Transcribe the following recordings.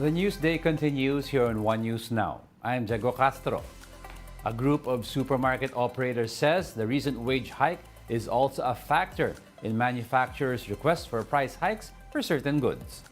The news day continues here on One News Now. I'm Diego Castro. A group of supermarket operators says the recent wage hike is also a factor in manufacturers' requests for price hikes for certain goods.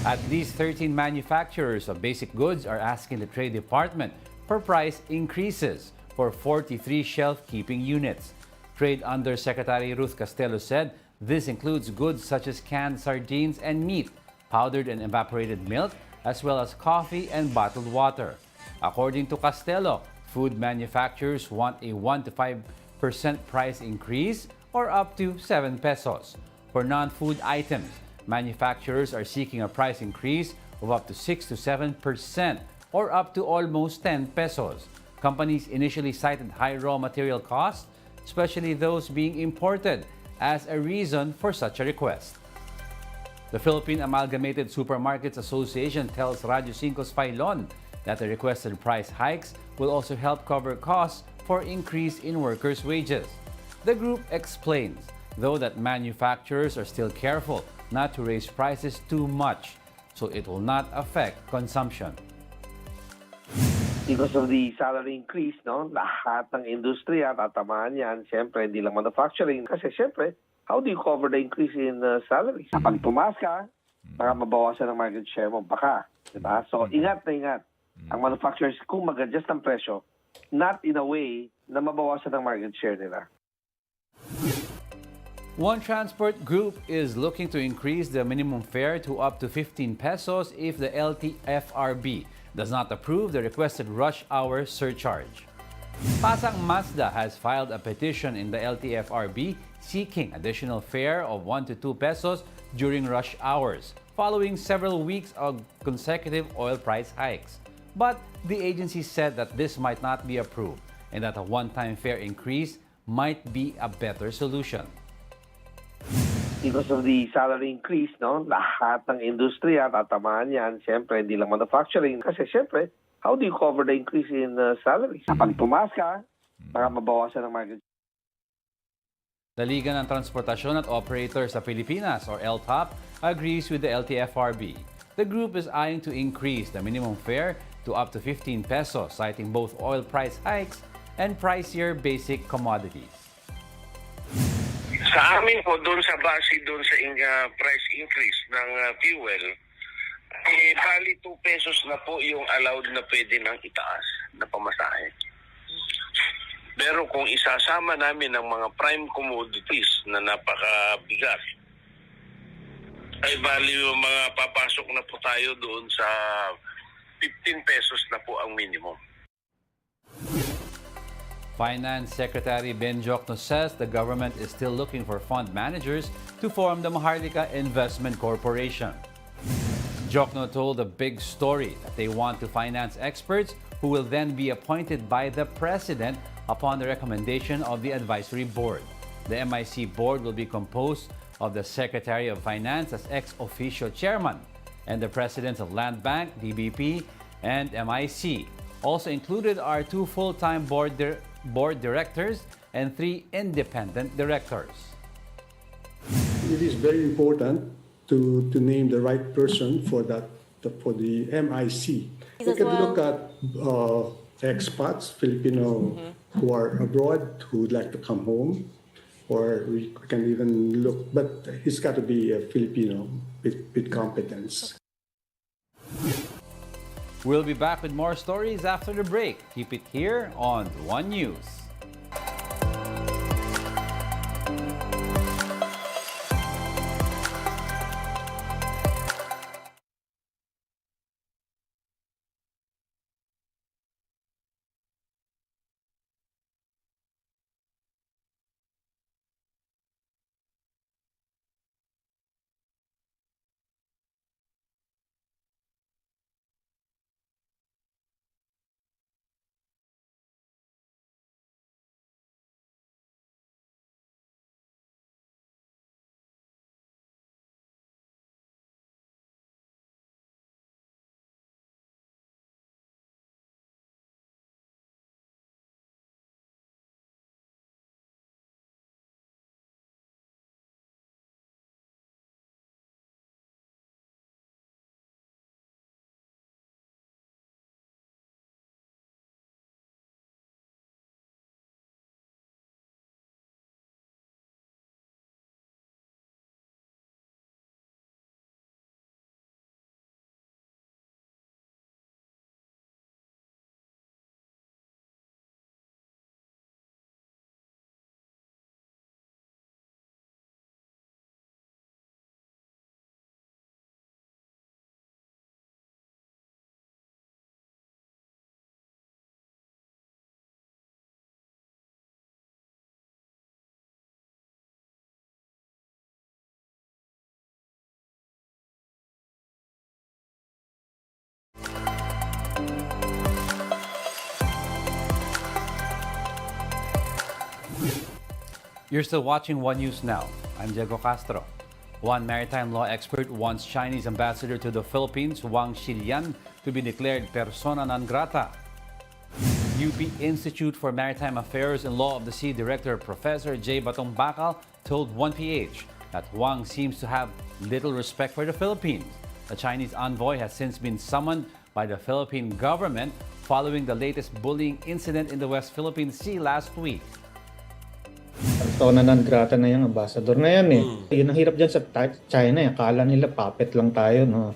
At least 13 manufacturers of basic goods are asking the Trade Department for price increases for 43 shelf-keeping units. Trade Undersecretary Ruth Castelo said this includes goods such as canned sardines and meat, powdered and evaporated milk, as well as coffee and bottled water. According to Castelo, food manufacturers want a 1 to 5% price increase or up to 7 pesos. For non-food items, manufacturers are seeking a price increase of up to 6 to 7% or up to almost 10 pesos. Companies initially cited high raw material costs, especially those being imported, as a reason for such a request. The Philippine Amalgamated Supermarkets Association tells Radyo 5's Failon that the requested price hikes will also help cover costs for increase in workers' wages. The group explains, though, that manufacturers are still careful not to raise prices too much, so it will not affect consumption. Because of the salary increase, no, lahat ng industriya tatamaan yan. Siyempre, hindi lang manufacturing. Kasi siyempre, how do you cover the increase in salaries? Kapag tumaas ka, baka mabawasan ang market share mo, baka. Diba? So, ingat na ingat ang manufacturers kung mag-adjust ang presyo, not in a way na mabawasan ang market share nila. One transport group is looking to increase the minimum fare to up to 15 pesos if the LTFRB does not approve the requested rush hour surcharge. Pasang Mazda has filed a petition in the LTFRB seeking additional fare of 1 to 2 pesos during rush hours, following several weeks of consecutive oil price hikes. But the agency said that this might not be approved and that a one-time fare increase might be a better solution. Because of the salary increase, no, lahat ng industriya tatamaan yan. Siyempre, hindi lang manufacturing. Kasi siyempre, how do you cover the increase in salaries? Kapag tumaas ka, baka mabawasan ang market. The Liga ng Transportasyon at Operators sa Pilipinas, or LTOP, agrees with the LTFRB. The group is eyeing to increase the minimum fare to up to 15 pesos, citing both oil price hikes and pricier basic commodities. Sa amin po, doon sa base, doon sa price increase ng fuel, bali 2 pesos na po yung allowed na pwede nang itaas na pamasahe. Pero kung isasama namin ang mga prime commodities na napakabigat, ay bali yung mga papasok na po tayo doon sa 15 pesos na po ang minimum. Finance Secretary Diokno says the government is still looking for fund managers to form the Maharlika Investment Corporation. Diokno told a big story that they want to finance experts who will then be appointed by the President upon the recommendation of the Advisory Board. The MIC Board will be composed of the Secretary of Finance as ex-officio chairman and the Presidents of Land Bank, DBP, and MIC. Also included are 2 full-time board directors and 3 independent directors. It is very important to name the right person for that for the MIC. We can look at expats, Filipino who are abroad who would like to come home, or we can even look, but he's got to be a Filipino with competence. We'll be back with more stories after the break. Keep it here on One News. You're still watching One News Now. I'm Diego Castro. One maritime law expert wants Chinese ambassador to the Philippines, Wang Xilian, to be declared persona non grata. UP Institute for Maritime Affairs and Law of the Sea Director Professor J. Batong Bakal told 1PH that Wang seems to have little respect for the Philippines. The Chinese envoy has since been summoned by the Philippine government following the latest bullying incident in the West Philippine Sea last week. Persona non grata na yung ambassador na yan eh. Yun ang hirap dyan sa China eh. Akala nila puppet lang tayo, no?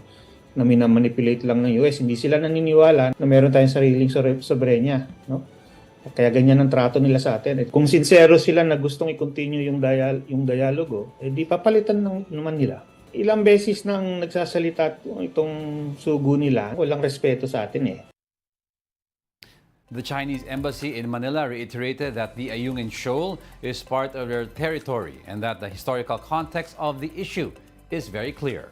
Na minamanipulate lang ng US. Hindi sila naniniwala na meron tayong sariling soberenya, no? Kaya ganyan ang trato nila sa atin. Kung sincero sila na gustong i-continue yung dialogo, di papalitan naman nila. Ilang beses nang nagsasalita itong sugo nila, walang respeto sa atin eh. The Chinese embassy in Manila reiterated that the Ayungin Shoal is part of their territory and that the historical context of the issue is very clear.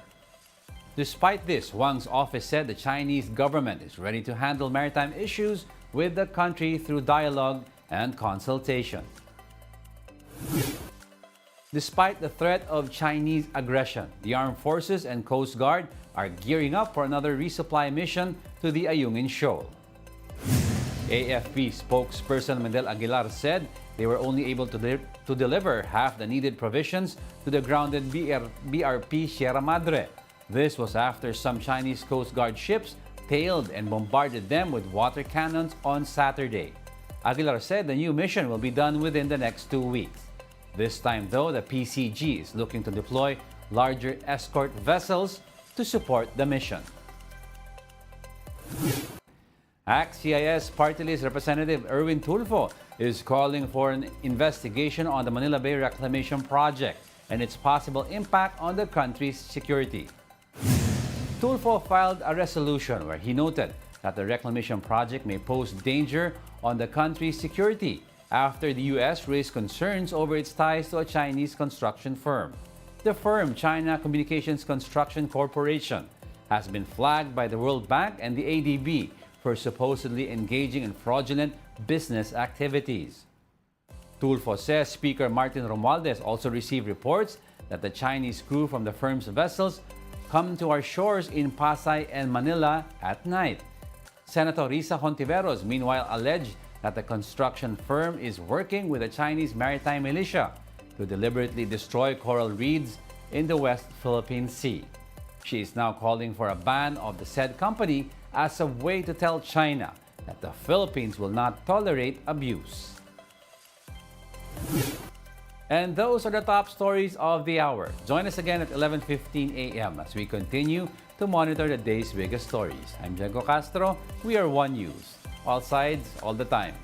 Despite this, Wang's office said the Chinese government is ready to handle maritime issues with the country through dialogue and consultation. Despite the threat of Chinese aggression, the armed forces and Coast Guard are gearing up for another resupply mission to the Ayungin Shoal. AFP spokesperson Mendel Aguilar said they were only able to deliver half the needed provisions to the grounded BRP Sierra Madre. This was after some Chinese Coast Guard ships tailed and bombarded them with water cannons on Saturday. Aguilar said the new mission will be done within the next 2 weeks. This time, though, the PCG is looking to deploy larger escort vessels to support the mission. ACT-CIS Party List Representative Erwin Tulfo is calling for an investigation on the Manila Bay Reclamation Project and its possible impact on the country's security. Tulfo filed a resolution where he noted that the reclamation project may pose danger on the country's security after the U.S. raised concerns over its ties to a Chinese construction firm. The firm, China Communications Construction Corporation, has been flagged by the World Bank and the ADB for supposedly engaging in fraudulent business activities. Tulfo says Speaker Martin Romualdez also received reports that the Chinese crew from the firm's vessels come to our shores in Pasay and Manila at night. Senator Risa Hontiveros, meanwhile, alleged that the construction firm is working with the Chinese maritime militia to deliberately destroy coral reefs in the West Philippine Sea. She is now calling for a ban of the said company as a way to tell China that the Philippines will not tolerate abuse. And those are the top stories of the hour. Join us again at 11:15 a.m. as we continue to monitor the day's biggest stories. I'm Diego Castro. We are One News. All sides, all the time.